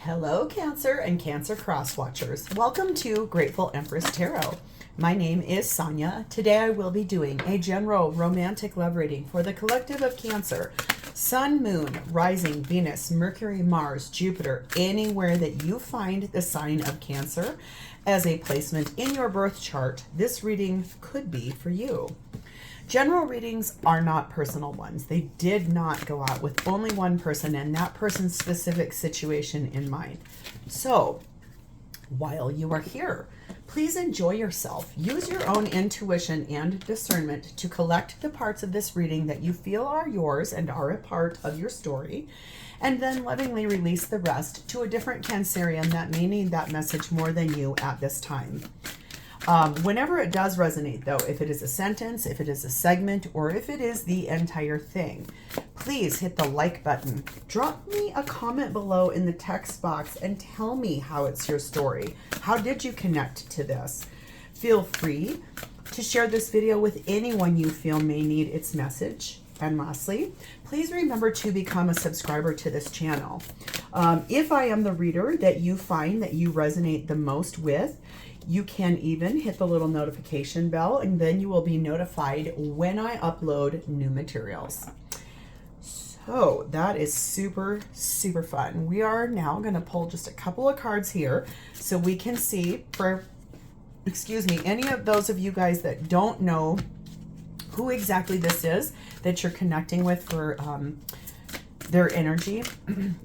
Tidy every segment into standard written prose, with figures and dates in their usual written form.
Hello, Cancer and Cancer Cross Watchers. Welcome to Grateful Empress Tarot. My name is Sonia. Today I will be doing a general romantic love reading for the collective of Cancer. Sun, Moon, Rising, Venus, Mercury, Mars, Jupiter, anywhere that you find the sign of Cancer as a placement in your birth chart, this reading could be for you. General readings are not personal ones. They did not go out with only one person and that person's specific situation in mind. So, while you are here, please enjoy yourself. Use your own intuition and discernment to collect the parts of this reading that you feel are yours and are a part of your story, and then lovingly release the rest to a different Cancerian that may need that message more than you at this time. Whenever it does resonate, though, if it is a sentence, if it is a segment, or if it is the entire thing, please hit the like button. Drop me a comment below in the text box and tell me how it's your story. How did you connect to this? Feel free to share this video with anyone you feel may need its message. And lastly, please remember to become a subscriber to this channel. If I am the reader that you find that you resonate the most with, you can even hit the little notification bell and then you will be notified when I upload new materials. So that is super, super fun. We are now going to pull just a couple of cards here so we can see for, any of those of you guys that don't know who exactly this is that you're connecting with for their energy.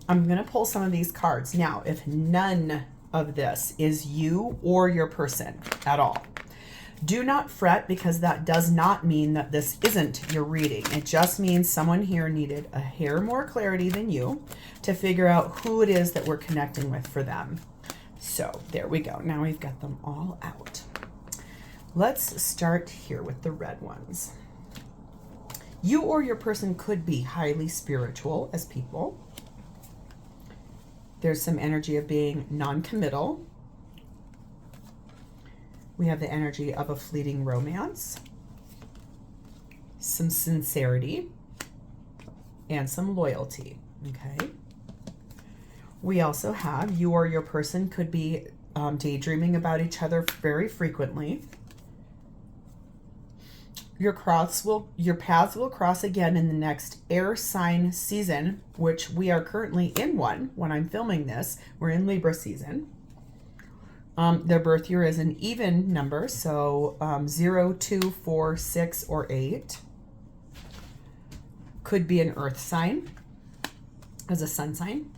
I'm going to pull some of these cards. Now, if none of this is you or your person at all, do not fret, because that does not mean that this isn't your reading. It just means someone here needed a hair more clarity than you to figure out who it is that we're connecting with for them. So there we go. Now we've got them all out. Let's start here with the red ones. You or your person could be highly spiritual as people. There's some energy of being non-committal. We have the energy of a fleeting romance, some sincerity, and some loyalty, okay? We also have you or your person could be daydreaming about each other very frequently. Your paths will cross again in the next air sign season, which we are currently in one when I'm filming this. We're in Libra season. Their birth year is an even number, so 0, 2, 4, 6, or 8. Could be an earth sign as a sun sign.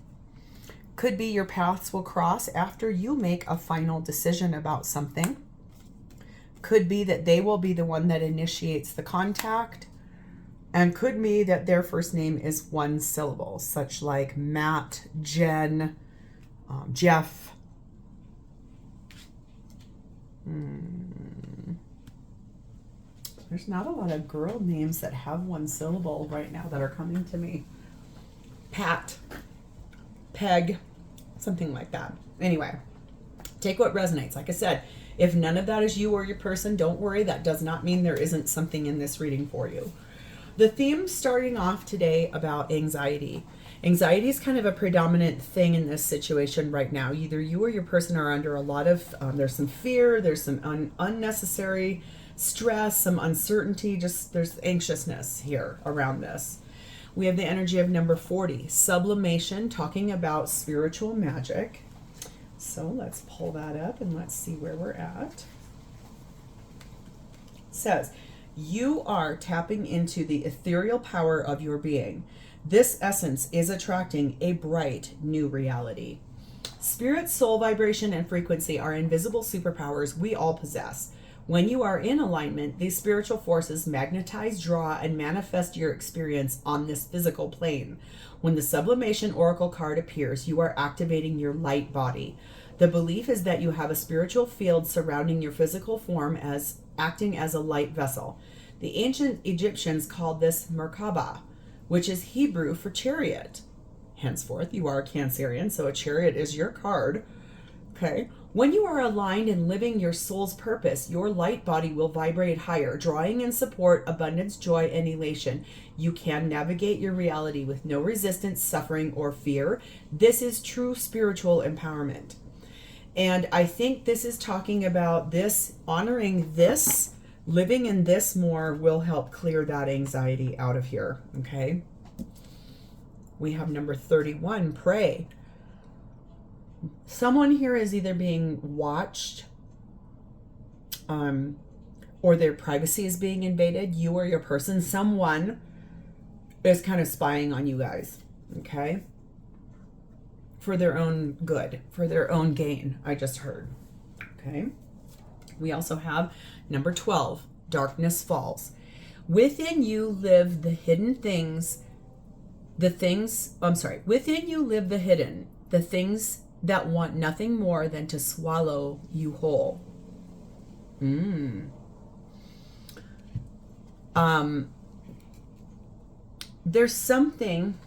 Could be your paths will cross after you make a final decision about something. Could be that they will be the one that initiates the contact, and could be that their first name is one syllable, such like Matt, Jen, Jeff. There's not a lot of girl names that have one syllable right now that are coming to me. Pat, Peg, something like that. Anyway, take what resonates. Like I said, if none of that is you or your person, don't worry. That does not mean there isn't something in this reading for you. The theme starting off today about anxiety. Anxiety is kind of a predominant thing in this situation right now. Either you or your person are under a lot of, there's some fear, there's some unnecessary stress, some uncertainty, just there's anxiousness here around this. We have the energy of number 40, sublimation, talking about spiritual magic. So let's pull that up and let's see where we're at. It says, you are tapping into the ethereal power of your being. This essence is attracting a bright new reality. Spirit, soul, vibration, and frequency are invisible superpowers we all possess. When you are in alignment, these spiritual forces magnetize, draw, and manifest your experience on this physical plane. When the sublimation oracle card appears, you are activating your light body. The belief is that you have a spiritual field surrounding your physical form as acting as a light vessel. The ancient Egyptians called this Merkaba, which is Hebrew for chariot. Henceforth, you are a Cancerian, so a chariot is your card. Okay. When you are aligned and living your soul's purpose, your light body will vibrate higher, drawing in support, abundance, joy, and elation. You can navigate your reality with no resistance, suffering, or fear. This is true spiritual empowerment. And I think this is talking about this, honoring this, living in this more will help clear that anxiety out of here, okay? We have number 31, pray. Someone here is either being watched or their privacy is being invaded, you or your person. Someone is kind of spying on you guys, okay? For their own good, for their own gain, I just heard, okay? We also have number 12, darkness falls. Within you live the hidden things, within you live the hidden, the things that want nothing more than to swallow you whole. There's something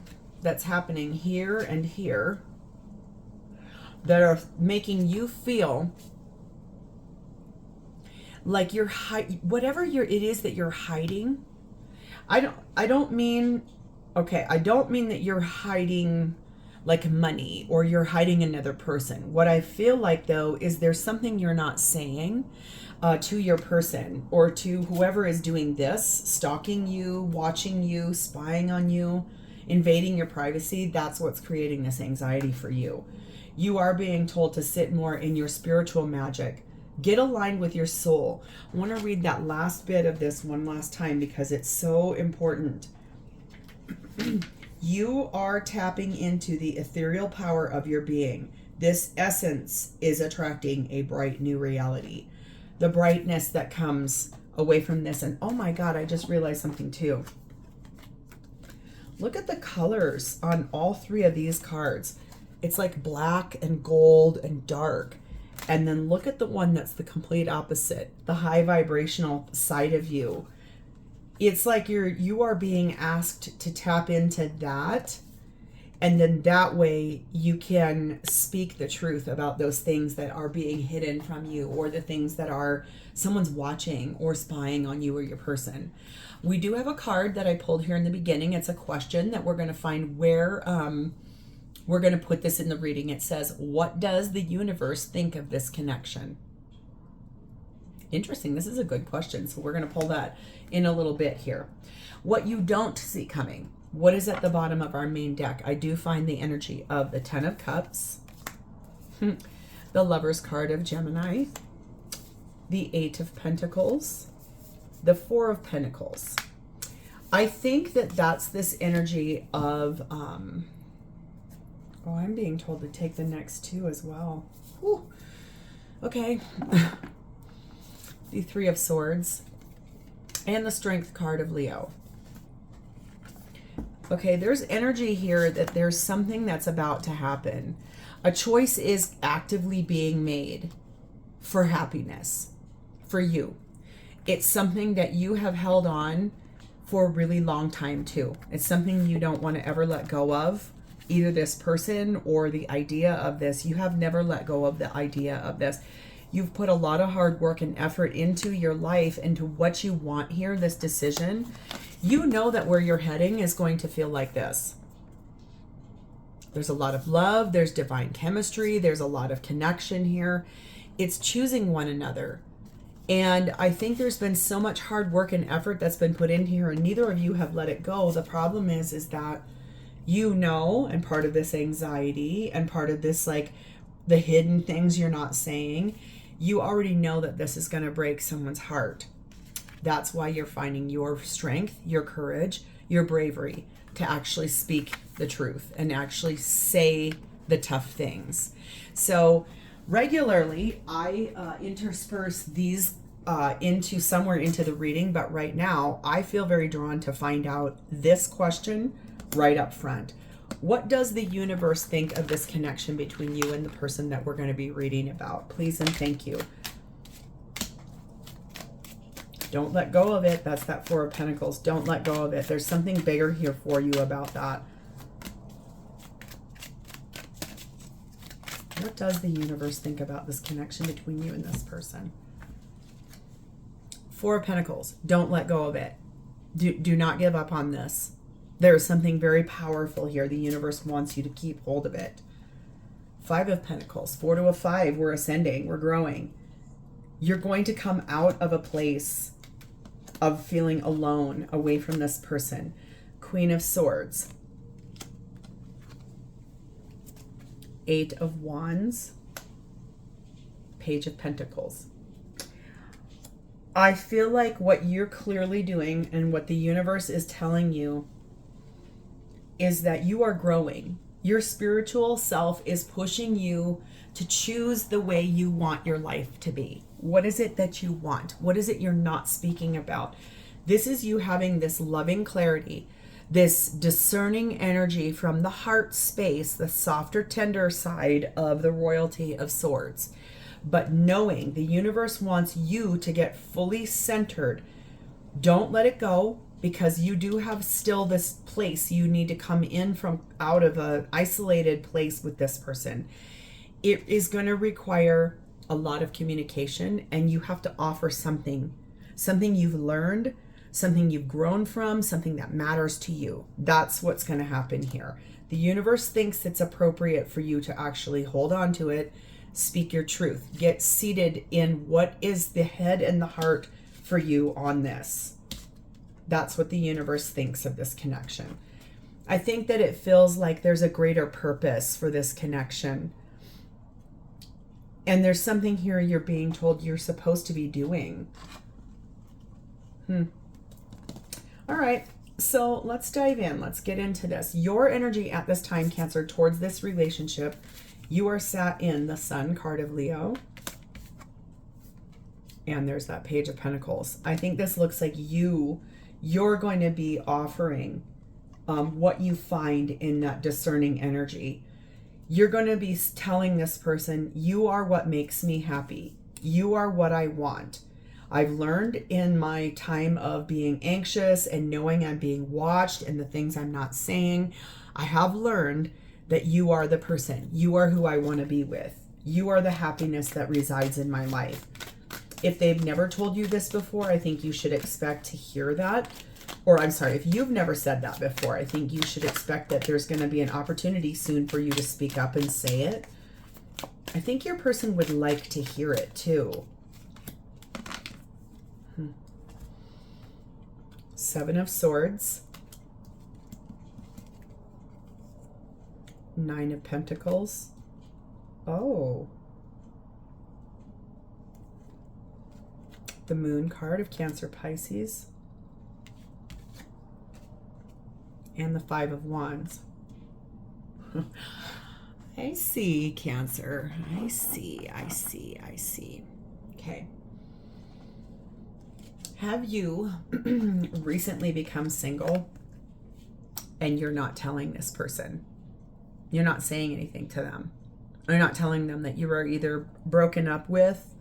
that's happening here and here that are making you feel like you're whatever it is that you're hiding. I don't mean that you're hiding like money or you're hiding another person. What I feel like though is there's something you're not saying to your person or to whoever is doing this, stalking you, watching you, spying on you, invading your privacy. That's what's creating this anxiety for you. You are being told to sit more in your spiritual magic. Get aligned with your soul. I want to read that last bit of this one last time because it's so important. You are tapping into the ethereal power of your being. This essence is attracting a bright new reality. The brightness that comes away from this. And oh my God, I just realized something too. Look at the colors on all three of these cards. It's like black and gold and dark. And then look at the one that's the complete opposite, the high vibrational side of you. It's like you are being asked to tap into that, and then that way you can speak the truth about those things that are being hidden from you, or the things that are someone's watching or spying on you or your person. We do have a card that I pulled here in the beginning. It's a question that we're going to find where we're going to put this in the reading. It says, what does the universe think of this connection? Interesting. This is a good question. So we're going to pull that in a little bit here. What you don't see coming. What is at the bottom of our main deck? I do find the energy of the 10 of Cups, the Lover's card of Gemini, the 8 of Pentacles, the 4 of Pentacles. I think that that's this energy of, I'm being told to take the next two as well. Whew. Okay. The 3 of Swords and the Strength card of Leo. Okay, there's energy here that there's something that's about to happen. A choice is actively being made for happiness, for you. It's something that you have held on for a really long time too. It's something you don't want to ever let go of. Either this person or the idea of this. You have never let go of the idea of this. You've put a lot of hard work and effort into your life, into what you want here, this decision. You know that where you're heading is going to feel like this. There's a lot of love. There's divine chemistry. There's a lot of connection here. It's choosing one another. And I think there's been so much hard work and effort that's been put in here, and neither of you have let it go. The problem is that you know, and part of this anxiety and part of this, like the hidden things you're not saying, you already know that this is going to break someone's heart. That's why you're finding your strength, your courage, your bravery to actually speak the truth and actually say the tough things. So regularly I intersperse these into somewhere into the reading, but right now I feel very drawn to find out this question right up front. What does the universe think of this connection between you and the person that we're going to be reading about? Please and thank you. Don't let go of it. That's that 4 of Pentacles. Don't let go of it. There's something bigger here for you about that. What does the universe think about this connection between you and this person? Four of Pentacles. Don't let go of it. Do not give up on this. There is something very powerful here. The universe wants you to keep hold of it. Five of Pentacles. 4 to a 5. We're ascending. We're growing. You're going to come out of a place of feeling alone away from this person. Queen of Swords. 8 of Wands. Page of Pentacles. I feel like what you're clearly doing and what the universe is telling you is that you are growing. Your spiritual self is pushing you to choose the way you want your life to be. What is it that you want? What is it you're not speaking about? This is you having this loving clarity, this discerning energy from the heart space, the softer, tender side of the royalty of swords. But knowing the universe wants you to get fully centered. Don't let it go, because you do have still this place you need to come in from out of an isolated place with this person. It is going to require a lot of communication, and you have to offer something you've learned, something you've grown from, something that matters to you. That's what's going to happen here. The universe thinks it's appropriate for you to actually hold on to it, speak your truth, get seated in what is the head and the heart for you on this. That's what the universe thinks of this connection. I think that it feels like there's a greater purpose for this connection. And there's something here you're being told you're supposed to be doing. All right, so let's dive in. Let's get into this. Your energy at this time, Cancer, towards this relationship, you are sat in the Sun card of Leo. And there's that Page of Pentacles. I think this looks like you're going to be offering what you find in that discerning energy. You're going to be telling this person, you are what makes me happy. You are what I want. I've learned in my time of being anxious and knowing I'm being watched and the things I'm not saying, I have learned that you are the person. You are who I want to be with. You are the happiness that resides in my life. If they've never told you this before, I think you should expect to hear that. Or I'm sorry, if you've never said that before, I think you should expect that there's going to be an opportunity soon for you to speak up and say it. I think your person would like to hear it too. 7 of Swords. 9 of Pentacles. Oh. The Moon card of Cancer, Pisces. And the 5 of Wands. I see, Cancer. I see. Okay. Have you recently become single and you're not telling this person? You're not saying anything to them. You're not telling them that you are either broken up with,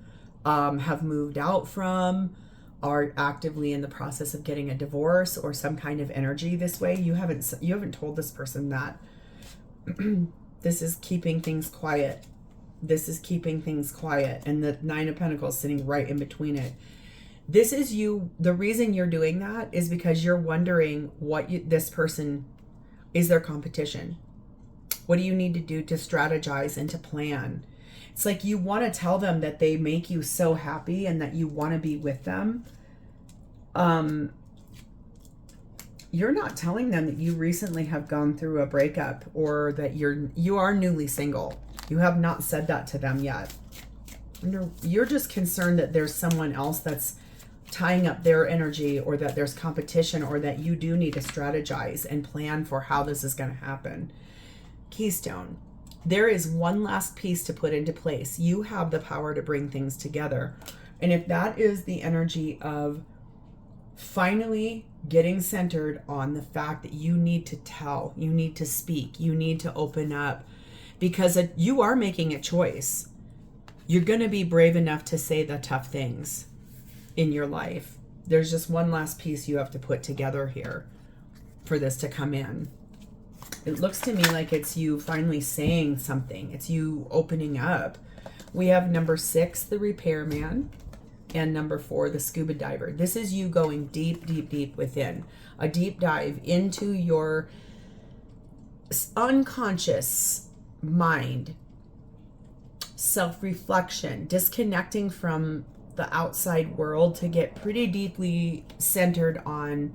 have moved out from, are actively in the process of getting a divorce or some kind of energy this way. You haven't told this person that. This is keeping things quiet. This is keeping things quiet. And the 9 of Pentacles sitting right in between it. This is you. The reason you're doing that is because you're wondering what this person is, their competition. What do you need to do to strategize and to plan? It's like you want to tell them that they make you so happy and that you want to be with them. You're not telling them that you recently have gone through a breakup or that you are newly single. You have not said that to them yet. You're just concerned that there's someone else that's tying up their energy, or that there's competition, or that you do need to strategize and plan for how this is going to happen. Keystone. There is one last piece to put into place. You have the power to bring things together. And if that is the energy of finally getting centered on the fact that you need to tell, you need to speak, you need to open up, because you are making a choice. You're going to be brave enough to say the tough things in your life. There's just one last piece you have to put together here for this to come in. It looks to me like it's you finally saying something. It's you opening up. We have number 6, the repairman, and number 4, the scuba diver. This is you going deep, deep, deep within. A deep dive into your unconscious mind, self-reflection, disconnecting from the outside world to get pretty deeply centered on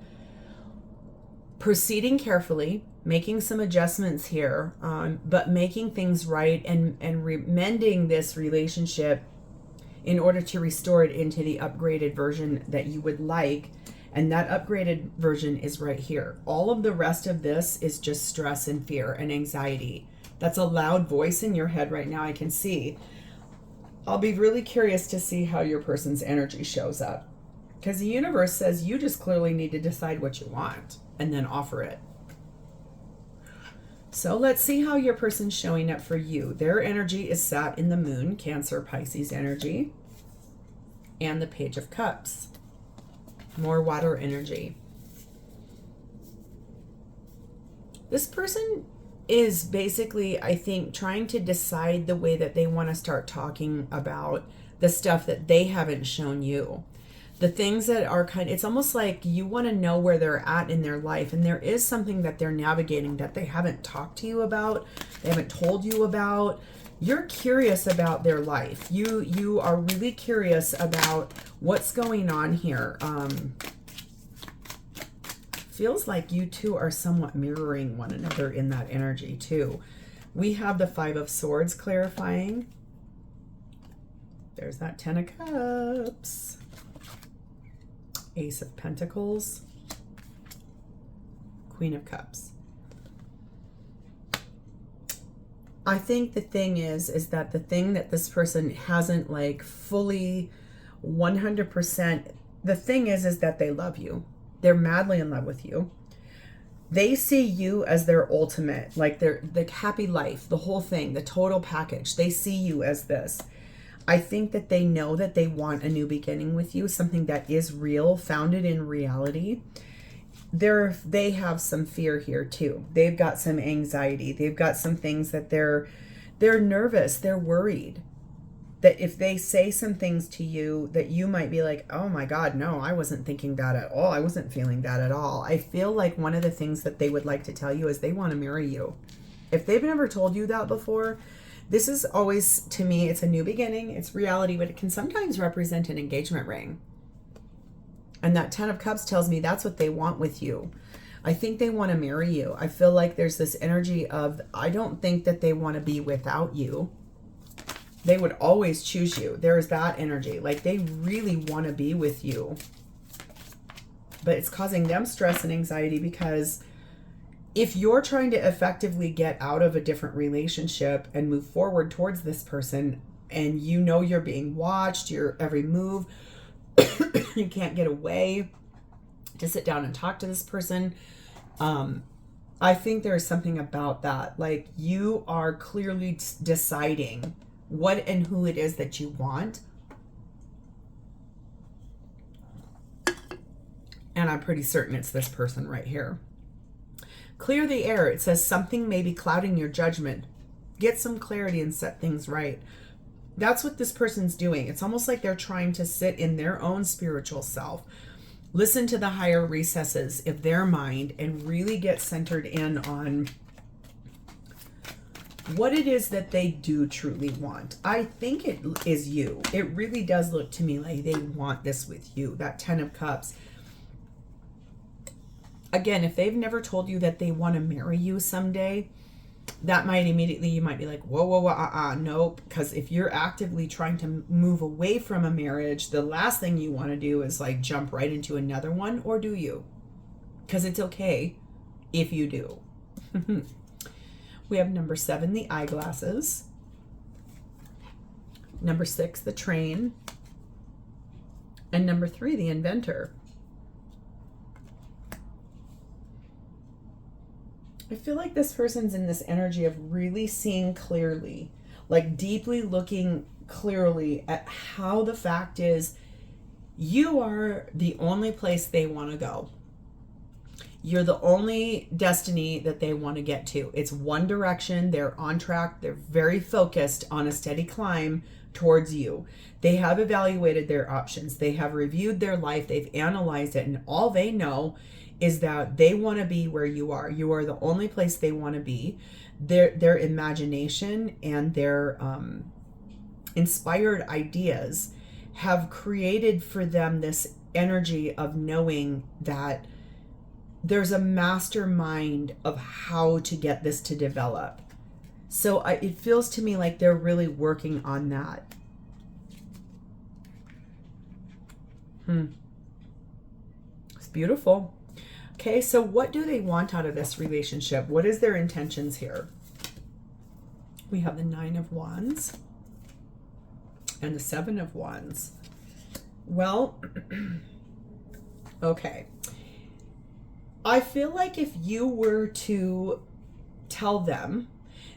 proceeding carefully, making some adjustments here, but making things right and mending this relationship in order to restore it into the upgraded version that you would like. And that upgraded version is right here. All of the rest of this is just stress and fear and anxiety. That's a loud voice in your head right now, I can see. I'll be really curious to see how your person's energy shows up, because the universe says you just clearly need to decide what you want and then offer it. So let's see how your person's showing up for you. Their energy is sat in the moon, Cancer, Pisces energy, and the Page of Cups. More water energy. This person is basically, I think, trying to decide the way that they want to start talking about the stuff that they haven't shown you. The things that are it's almost like you want to know where they're at in their life, and there is something that they're navigating that they haven't talked to you about, they haven't told you about. You're curious about their life. You are really curious about what's going on here. Feels like you two are somewhat mirroring one another in that energy too. We have the 5 of Swords clarifying. There's that 10 of Cups. Ace of Pentacles. Queen of Cups. I think the thing is that the thing that this person hasn't like fully 100%, the thing is that they love you. They're madly in love with you. They see you as their ultimate, like the happy life, the whole thing, the total package. They see you as this. I think that they know that they want a new beginning with you, something that is real, founded in reality. They have some fear here too. They've got some anxiety. They've got some things that they're nervous. They're worried that if they say some things to you that you might be like, oh my God, no, I wasn't thinking that at all. I wasn't feeling that at all. I feel like one of the things that they would like to tell you is they want to marry you. If they've never told you that before, this is always, to me, it's a new beginning. It's reality, but it can sometimes represent an engagement ring. And that 10 of Cups tells me that's what they want with you. I think they want to marry you. I feel like there's this energy of, I don't think that they want to be without you. They would always choose you. There's that energy. Like they really want to be with you. But it's causing them stress and anxiety because if you're trying to effectively get out of a different relationship and move forward towards this person, and you know you're being watched, your every move, you can't get away to sit down and talk to this person. I think there's something about that. Like you are clearly deciding what and who it is that you want. And I'm pretty certain it's this person right here. Clear the air. It says something may be clouding your judgment. Get some clarity and set things right. That's what this person's doing. It's almost like they're trying to sit in their own spiritual self, listen to the higher recesses of their mind, and really get centered in on what it is that they do truly want. I think it is you. It really does look to me like they want this with you. That 10 of Cups. Again, if they've never told you that they want to marry you someday, that might immediately, you might be like, whoa, nope. Because if you're actively trying to move away from a marriage, the last thing you want to do is like jump right into another one, or do you? Because it's okay if you do. We have number 7, the eyeglasses. Number 6, the train. And number 3, the inventor. I feel like this person's in this energy of really seeing clearly, like deeply looking clearly at how the fact is you are the only place they want to go. You're the only destiny that they want to get to. It's one direction. They're on track. They're very focused on a steady climb towards you. They have evaluated their options. They have reviewed their life. They've analyzed it. And all they know is that they want to be where you are. You are the only place they want to be. Their imagination and their inspired ideas have created for them this energy of knowing that there's a mastermind of how to get this to develop. So it feels to me like they're really working on that. It's beautiful. Okay, so what do they want out of this relationship? What is their intentions here? We have the 9 of Wands and the 7 of Wands. Well, okay. I feel like if you were to tell them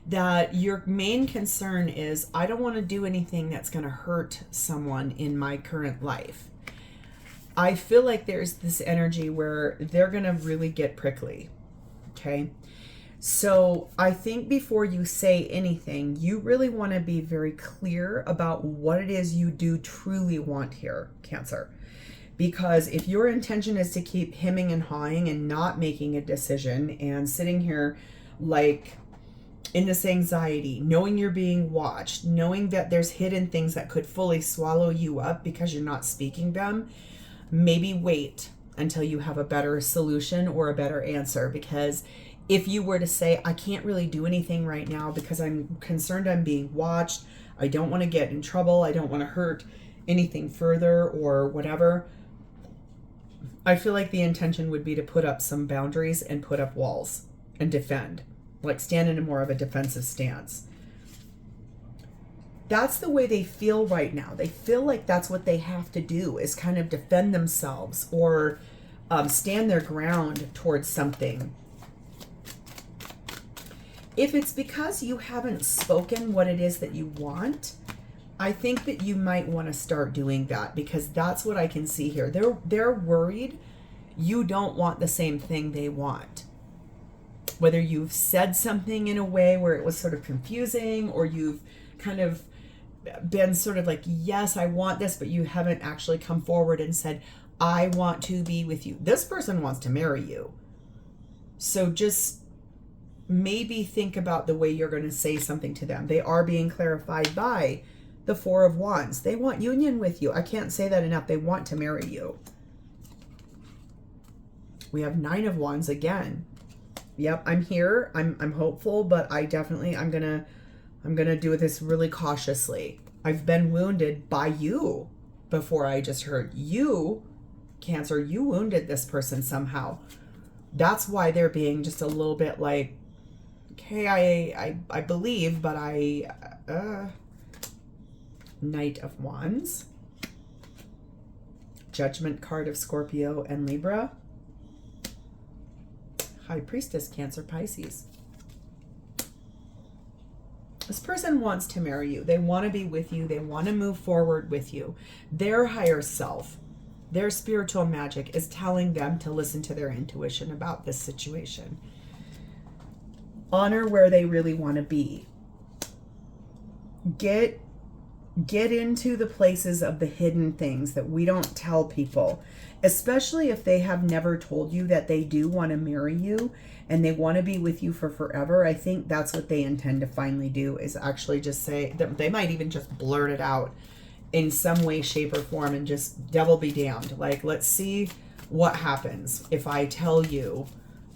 that your main concern is, I don't want to do anything that's going to hurt someone in my current life, I feel like there's this energy where they're going to really get prickly. Okay. So I think before you say anything, you really want to be very clear about what it is you do truly want here, Cancer. Because if your intention is to keep hemming and hawing and not making a decision and sitting here like in this anxiety, knowing you're being watched, knowing that there's hidden things that could fully swallow you up because you're not speaking them, maybe wait until you have a better solution or a better answer. Because if you were to say, I can't really do anything right now because I'm concerned I'm being watched, I don't want to get in trouble, I don't want to hurt anything further or whatever, I feel like the intention would be to put up some boundaries and put up walls and defend, like stand in more of a defensive stance. That's the way they feel right now. They feel like that's what they have to do, is kind of defend themselves or stand their ground towards something. If it's because you haven't spoken what it is that you want, I think that you might want to start doing that, because that's what I can see here. They're worried you don't want the same thing they want. Whether you've said something in a way where it was sort of confusing, or you've kind of been sort of like, yes, I want this, but you haven't actually come forward and said, I want to be with you. This person wants to marry you. So just maybe think about the way you're going to say something to them. They are being clarified by the 4 of Wands. They want union with you. I can't say that enough. They want to marry you. We have 9 of Wands again. Yep, I'm here. I'm hopeful, but I'm gonna do this really cautiously. I've been wounded by you before. I just heard you, Cancer, you wounded this person somehow. That's why they're being just a little bit like, okay, I believe, but Knight of Wands, Judgment card of Scorpio and Libra, High Priestess, Cancer, Pisces. This person wants to marry you. They want to be with you. They want to move forward with you. Their higher self, their spiritual magic is telling them to listen to their intuition about this situation. Honor where they really want to be. Get into the places of the hidden things that we don't tell people, especially if they have never told you that they do want to marry you and they want to be with you for forever. I think that's what they intend to finally do, is actually just say that they might even just blurt it out in some way, shape, or form and just devil be damned. Like, let's see what happens if I tell you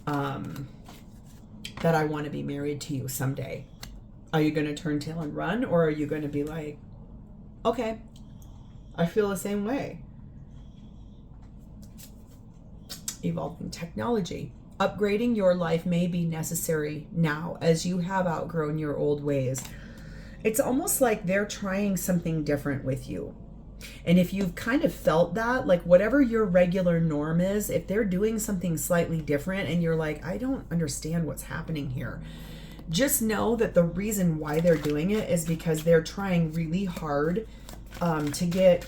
that I want to be married to you someday. Are you going to turn tail and run, or are you going to be like, okay, I feel the same way? Evolving technology. Upgrading your life may be necessary now as you have outgrown your old ways. It's almost like they're trying something different with you. And if you've kind of felt that, like whatever your regular norm is, if they're doing something slightly different and you're like, I don't understand what's happening here, just know that the reason why they're doing it is because they're trying really hard to get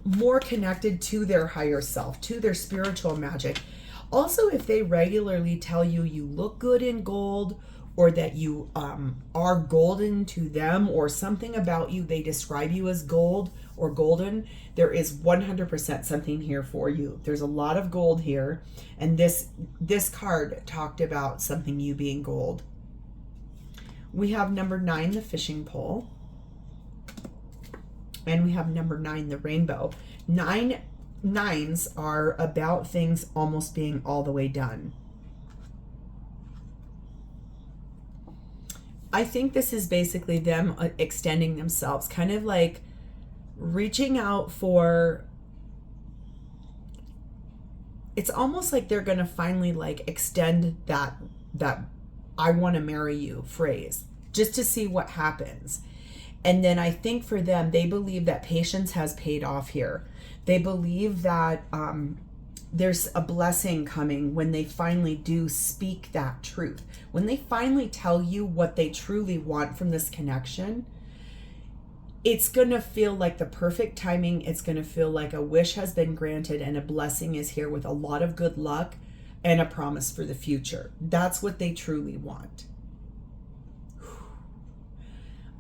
more connected to their higher self, to their spiritual magic. Also, if they regularly tell you you look good in gold, or that you are golden to them, or something about you, they describe you as gold or golden, there is 100% something here for you. There's a lot of gold here, and this card talked about something you being gold. We have number 9, the fishing pole, and we have number 9, the rainbow. Nines are about things almost being all the way done. I think this is basically them extending themselves, kind of like reaching out for, it's almost like they're going to finally like extend that I want to marry you phrase just to see what happens. And then I think for them, they believe that patience has paid off here. They believe that there's a blessing coming when they finally do speak that truth. When they finally tell you what they truly want from this connection, it's going to feel like the perfect timing. It's going to feel like a wish has been granted and a blessing is here with a lot of good luck and a promise for the future. That's what they truly want.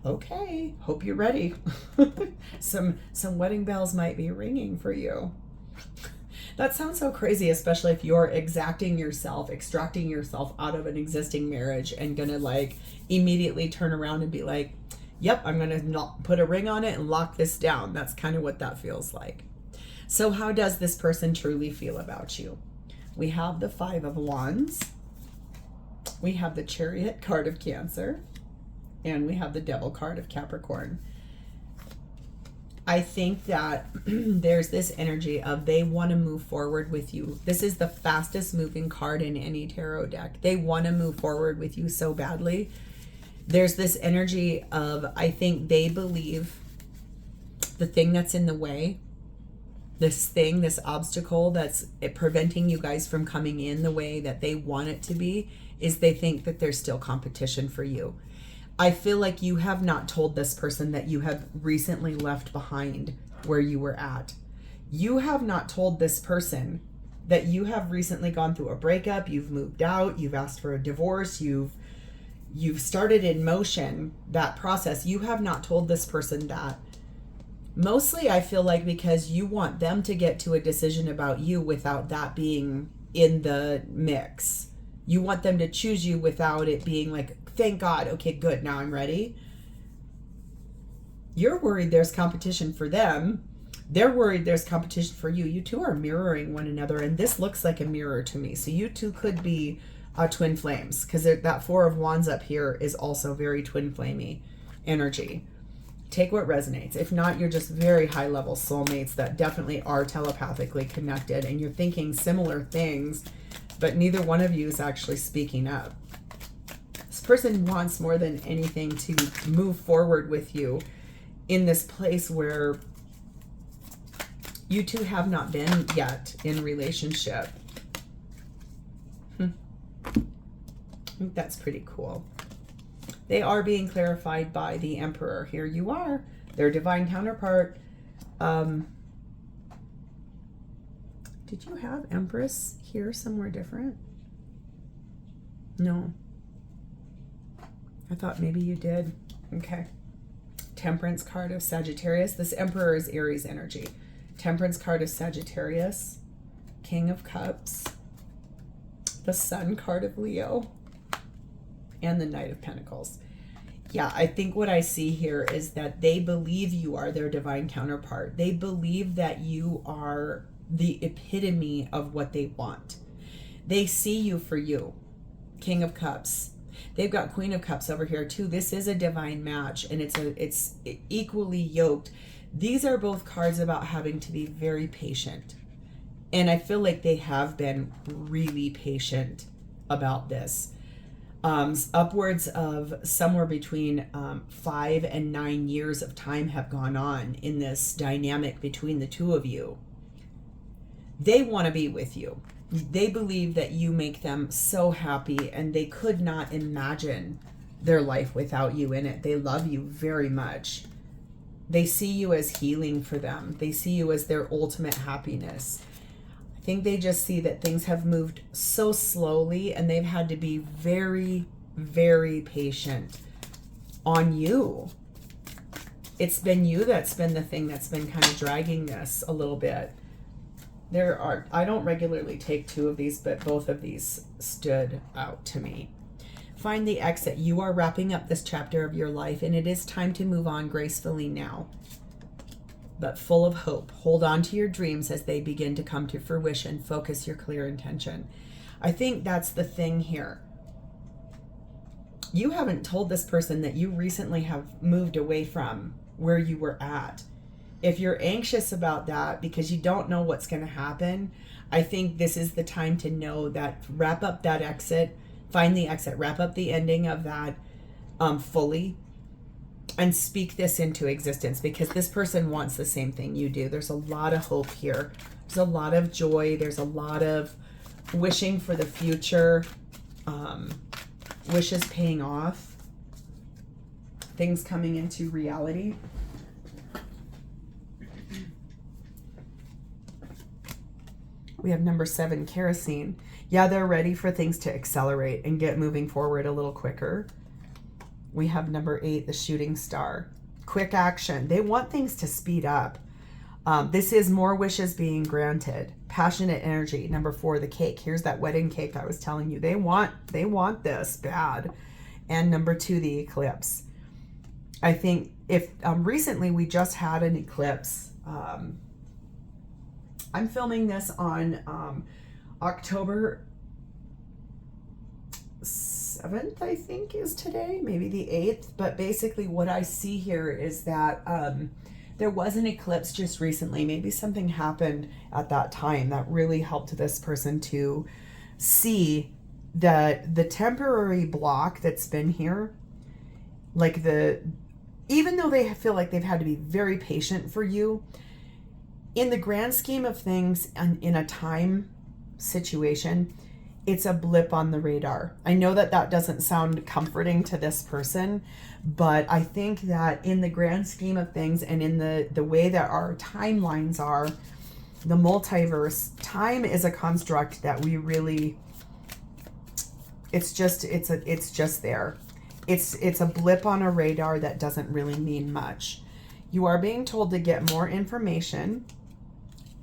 Okay, hope you're ready. Some wedding bells might be ringing for you. That sounds so crazy, especially if you're extracting yourself out of an existing marriage and gonna like immediately turn around and be like, yep, I'm gonna not put a ring on it and lock this down. That's kind of what that feels like. So how does this person truly feel about you? We have the 5 of Wands. We have the Chariot card of Cancer. And we have the Devil card of Capricorn. I think that there's this energy of they want to move forward with you. This is the fastest moving card in any tarot deck. They want to move forward with you so badly. There's this energy of, I think they believe the thing that's in the way, this obstacle that's preventing you guys from coming in the way that they want it to be, is they think that there's still competition for you. I feel like you have not told this person that you have recently left behind where you were at. You have not told this person that you have recently gone through a breakup, you've moved out, you've asked for a divorce, you've started in motion that process. You have not told this person that. Mostly I feel like because you want them to get to a decision about you without that being in the mix. You want them to choose you without it being like, thank God, okay, good, now I'm ready. You're worried there's competition for them. They're worried there's competition for you. You two are mirroring one another, and this looks like a mirror to me. So you two could be twin flames, because that 4 of Wands up here is also very twin flamey energy. Take what resonates. If not, you're just very high level soulmates that definitely are telepathically connected, and you're thinking similar things, but neither one of you is actually speaking up. This person wants more than anything to move forward with you in this place where you two have not been yet in relationship. I think that's pretty cool. They are being clarified by the Emperor. Here you are, their divine counterpart. Did you have Empress here somewhere different? No. I thought maybe you did. Okay. Temperance card of Sagittarius. This Emperor is Aries energy. Temperance card of Sagittarius. King of Cups. The Sun card of Leo. And the Knight of Pentacles. Yeah, I think what I see here is that they believe you are their divine counterpart. They believe that you are the epitome of what they want. They see you for you. King of Cups. They've got Queen of Cups over here too. This is a divine match, and it's equally yoked. These are both cards about having to be very patient. And I feel like they have been really patient about this. Upwards of somewhere between 5 and 9 years of time have gone on in this dynamic between the two of you. They want to be with you. They believe that you make them so happy, and they could not imagine their life without you in it. They love you very much. They see you as healing for them. They see you as their ultimate happiness. I think they just see that things have moved so slowly and they've had to be very, very patient on you. It's been you that's been the thing that's been kind of dragging this a little bit. I don't regularly take two of these, but both of these stood out to me. Find the exit. You are wrapping up this chapter of your life, and it is time to move on gracefully now, but full of hope. Hold on to your dreams as they begin to come to fruition. Focus your clear intention. I think that's the thing here. You haven't told this person that you recently have moved away from where you were at. If you're anxious about that because you don't know what's going to happen, I think this is the time to know that. Wrap up that exit. Find the exit. Wrap up the ending of that fully. And speak this into existence, because this person wants the same thing you do. There's a lot of hope here. There's a lot of joy. There's a lot of wishing for the future. Wishes paying off. Things coming into reality. We have number 7, kerosene. Yeah, they're ready for things to accelerate and get moving forward a little quicker. We have number 8, the shooting star. Quick action. They want things to speed up. This is more wishes being granted. Passionate energy. Number 4, the cake. Here's that wedding cake I was telling you. They want this bad. And number 2, the eclipse. I think if recently we just had an eclipse. I'm filming this on October 7th, I think is today, maybe the 8th. But basically what I see here is that there was an eclipse just recently. Maybe something happened at that time that really helped this person to see that the temporary block that's been here, like even though they feel like they've had to be very patient for you, in the grand scheme of things and in a time situation, it's a blip on the radar. I know that that doesn't sound comforting to this person, but I think that in the grand scheme of things and in the way that our timelines are, the multiverse, time is a construct that we really, it's just there. It's a blip on a radar that doesn't really mean much. You are being told to get more information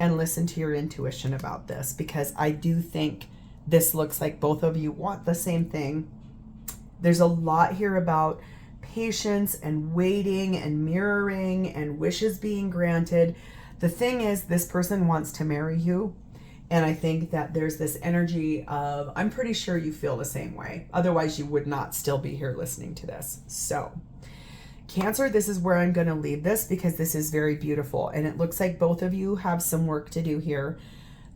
and listen to your intuition about this, because I do think this looks like both of you want the same thing. There's a lot here about patience and waiting and mirroring and wishes being granted. The thing is, this person wants to marry you. And I think that there's this energy of, I'm pretty sure you feel the same way. Otherwise, you would not still be here listening to this. So, Cancer, this is where I'm going to leave this, because this is very beautiful. And it looks like both of you have some work to do here.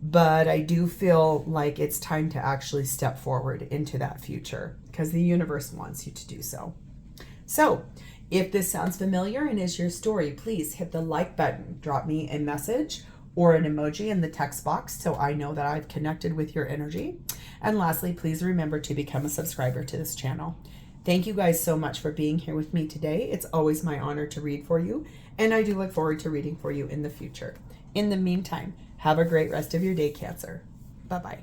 But I do feel like it's time to actually step forward into that future, because the universe wants you to do so. So, if this sounds familiar and is your story, please hit the like button. Drop me a message or an emoji in the text box so I know that I've connected with your energy. And lastly, please remember to become a subscriber to this channel. Thank you guys so much for being here with me today. It's always my honor to read for you, and I do look forward to reading for you in the future. In the meantime, have a great rest of your day, Cancer. Bye-bye.